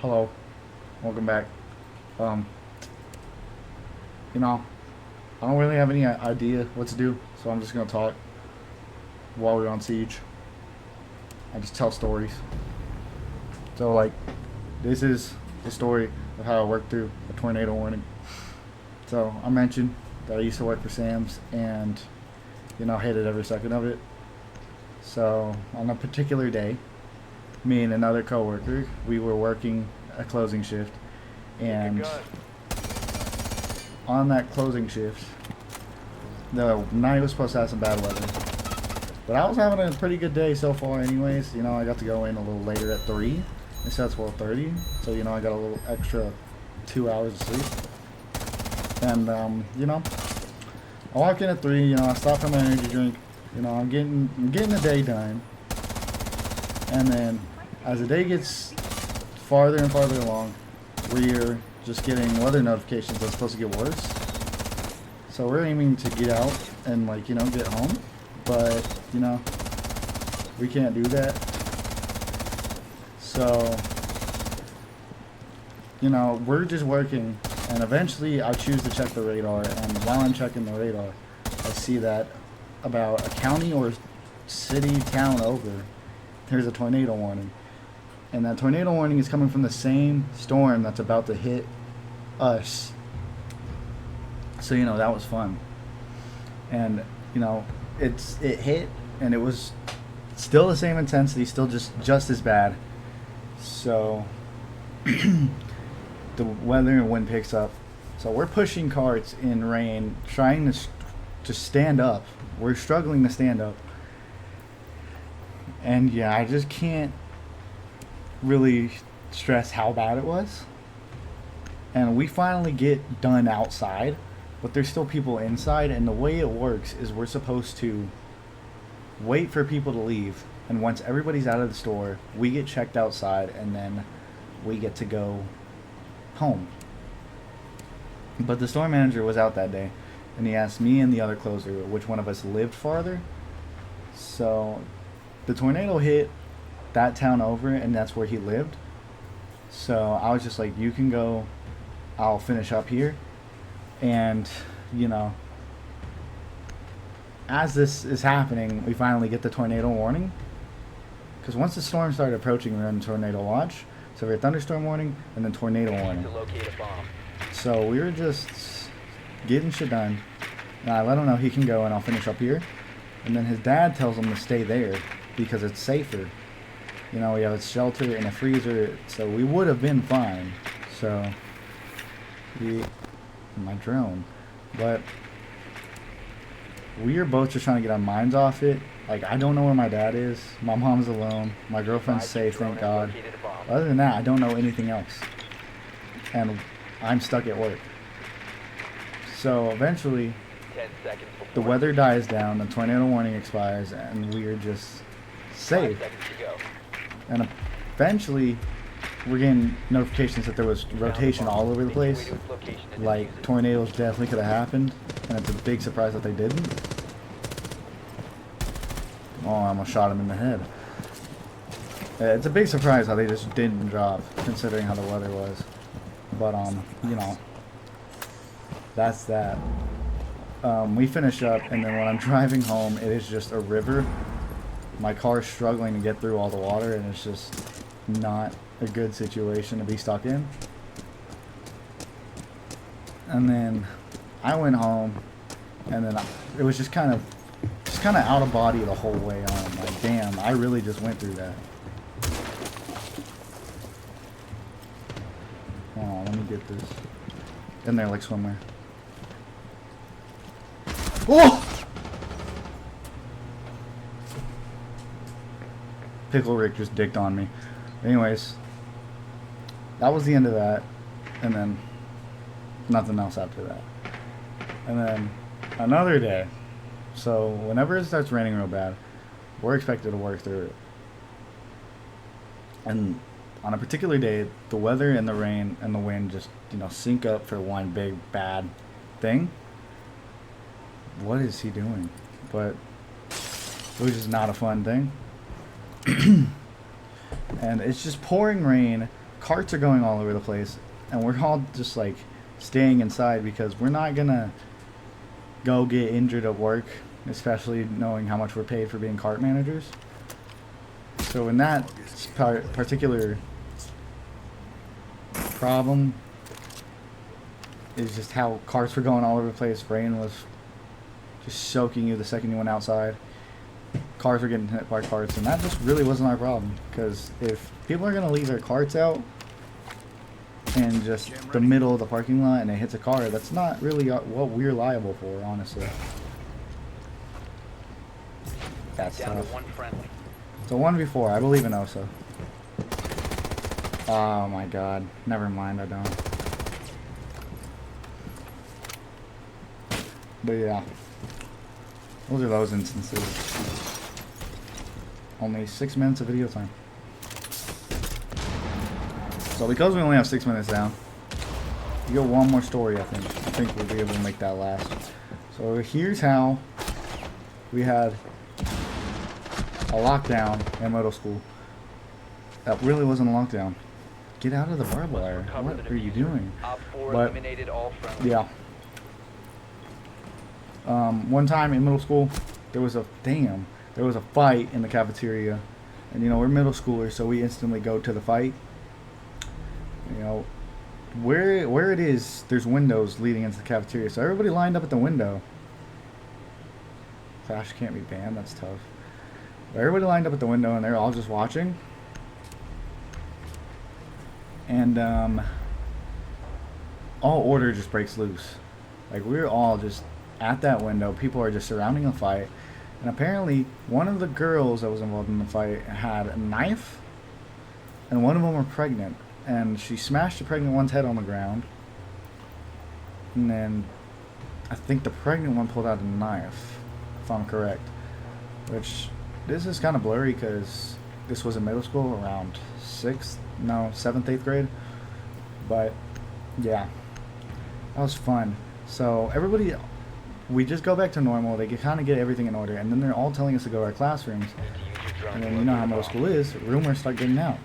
Hello, welcome back. Um, you know, I don't really have any idea what to do, so I'm just gonna talk while we're on siege. I just tell stories. So like, this is the story of how I worked through a tornado warning. So I mentioned that I used to work for Sam's, and hated every second of it. So on a particular day, me and another coworker, we were working a closing shift, and on that closing shift, the night was supposed to have some bad weather, but I was having a pretty good day so far. Anyways, I got to go in a little later at 3 instead of 12:30, so I got a little extra 2 hours of sleep. And I walk in at 3. I stop for my energy drink. I'm getting the day done, and then as the day gets farther and farther along, we're just getting weather notifications that's supposed to get worse. So we're aiming to get out and get home, but we can't do that. So we're just working, and eventually I choose to check the radar, and while I'm checking the radar, I see that about a county or city town over, there's a tornado warning. And that tornado warning is coming from the same storm that's about to hit us. So that was fun. And it hit, and it was still the same intensity, still just as bad. So the weather and wind picks up. So we're pushing carts in rain, trying to stand up. We're struggling to stand up. And yeah, I just can't really stress how bad it was. And we finally get done outside, but there's still people inside, and the way it works is we're supposed to wait for people to leave, and once everybody's out of the store, we get checked outside, and then we get to go home. But the store manager was out that day, and he asked me and the other closer which one of us lived farther. So the tornado hit that town over, and that's where he lived. So I was just like, you can go, I'll finish up here. And as this is happening, we finally get the tornado warning, because once the storm started approaching, we were in tornado watch. So we had thunderstorm warning and then tornado warning. So we were just getting shit done, and I let him know he can go and I'll finish up here. And then his dad tells him to stay there because it's safer. We have a shelter and a freezer, so we would have been fine. So my drone, but we are both just trying to get our minds off it. Like, I don't know where my dad is. My mom's alone. My girlfriend's safe, thank God. Other than that, I don't know anything else. And I'm stuck at work. So eventually, the weather dies down, the tornado warning expires, and we are just safe. And eventually, we're getting notifications that there was rotation all over the place. Like, tornadoes definitely could have happened, and it's a big surprise that they didn't. Oh, I almost shot him in the head. It's a big surprise how they just didn't drop, considering how the weather was. But, that's that. We finish up, and then when I'm driving home, it is just a river. My car's struggling to get through all the water, and it's just not a good situation to be stuck in. And then I went home, and then it was just kind of out of body the whole way on. Like, damn, I really just went through that. Oh, let me get this in there like swimwear. Oh! Pickle Rick just dicked on me. Anyways, that was the end of that, and then nothing else after that. And then another day. So whenever it starts raining real bad, we're expected to work through it. And on a particular day, the weather and the rain and the wind just, sync up for one big bad thing. What is he doing? But it was just not a fun thing. And it's just pouring rain carts are going all over the place, and we're all just like staying inside because we're not gonna go get injured at work, especially knowing how much we're paid for being cart managers. So in that particular problem is just how carts were going all over the place. Rain was just soaking you the second you went outside. Cars were getting hit by carts, and that just really wasn't our problem. Because if people are gonna leave their carts out in just the middle of the parking lot and it hits a car, that's not really what we're liable for, honestly. That's tough. It's a 1v4. I believe in Osa. Oh my god. Never mind, I don't. But yeah. Those are those instances. Only 6 minutes of video time. So because we only have 6 minutes down, we got one more story, I think. I think we'll be able to make that last. So here's how we had a lockdown in middle school. That really wasn't a lockdown. Get out of the barbed wire. What are you doing? But, yeah. One time in middle school, there was a fight in the cafeteria. And, you know, we're middle schoolers, so we instantly go to the fight. You know, where it is, there's windows leading into the cafeteria. So everybody lined up at the window. Flash can't be banned, that's tough. But everybody lined up at the window, and they're all just watching. And all order just breaks loose. Like, we're all just at that window. People are just surrounding the fight. And apparently, one of the girls that was involved in the fight had a knife. And one of them were pregnant. And she smashed the pregnant one's head on the ground. And then I think the pregnant one pulled out a knife, if I'm correct. Which, this is kind of blurry because this was in middle school around 7th, 8th grade. But, yeah. That was fun. So, everybody, we just go back to normal. They kind of get everything in order. And then they're all telling us to go to our classrooms. And then you know how middle school is. Rumors start getting out.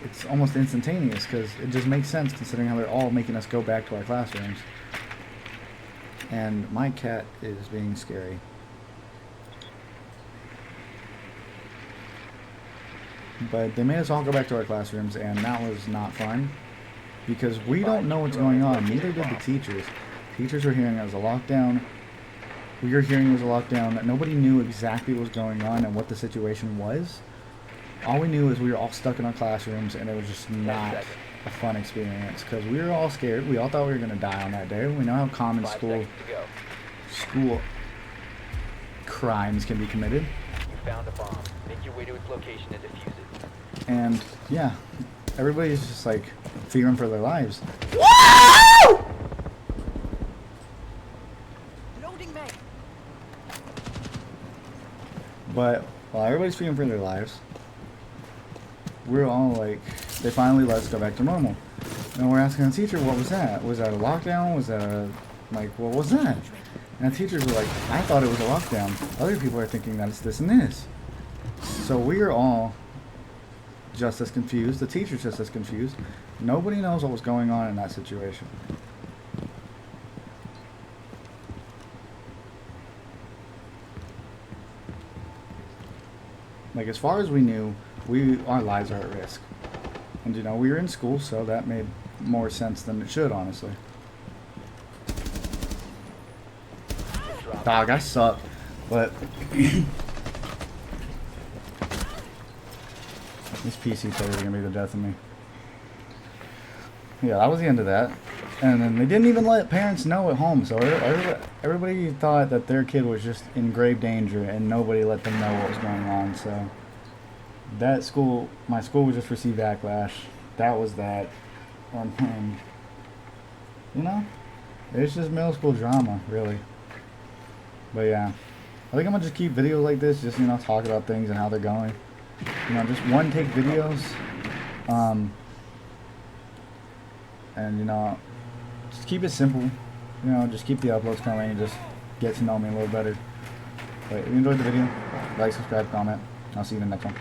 It's almost instantaneous because it just makes sense considering how they're all making us go back to our classrooms. And my cat is being scary. But they made us all go back to our classrooms, and that was not fun because we don't know what's going on. Neither did the teachers. Teachers were hearing it as a lockdown. We were hearing it as a lockdown. Nobody knew exactly what was going on and what the situation was. All we knew is we were all stuck in our classrooms, and it was just not a fun experience because we were all scared. We all thought we were going to die on that day. We know how common school crimes can be committed. You found a bomb. Make your way to its location and defuse it. And yeah, everybody's just like fearing for their lives. Woo! Loading mag. But while everybody's fearing for their lives, we're all like, they finally let us go back to normal. And we're asking the teacher, what was that? Was that a lockdown? Was that a, like, what was that? And the teachers were like, I thought it was a lockdown. Other people are thinking that it's this and this. So we are all just as confused. The teacher's just as confused. Nobody knows what was going on in that situation. Like, as far as we knew, our lives are at risk. And, you know, we were in school, so that made more sense than it should, honestly. Dog, I suck. But this PC player is gonna be the death of me. Yeah, that was the end of that. And then they didn't even let parents know at home, so everybody thought that their kid was just in grave danger, and nobody let them know what was going on. So that school, my school, would just receive backlash. That was that. You know, it's just middle school drama, really. But yeah, I think I'm gonna just keep videos like this, just, you know, talk about things and how they're going. You know, just one take videos. And, you know, just keep it simple. You know, just keep the uploads coming and just get to know me a little better. But if you enjoyed the video, like, subscribe, comment. I'll see you in the next one.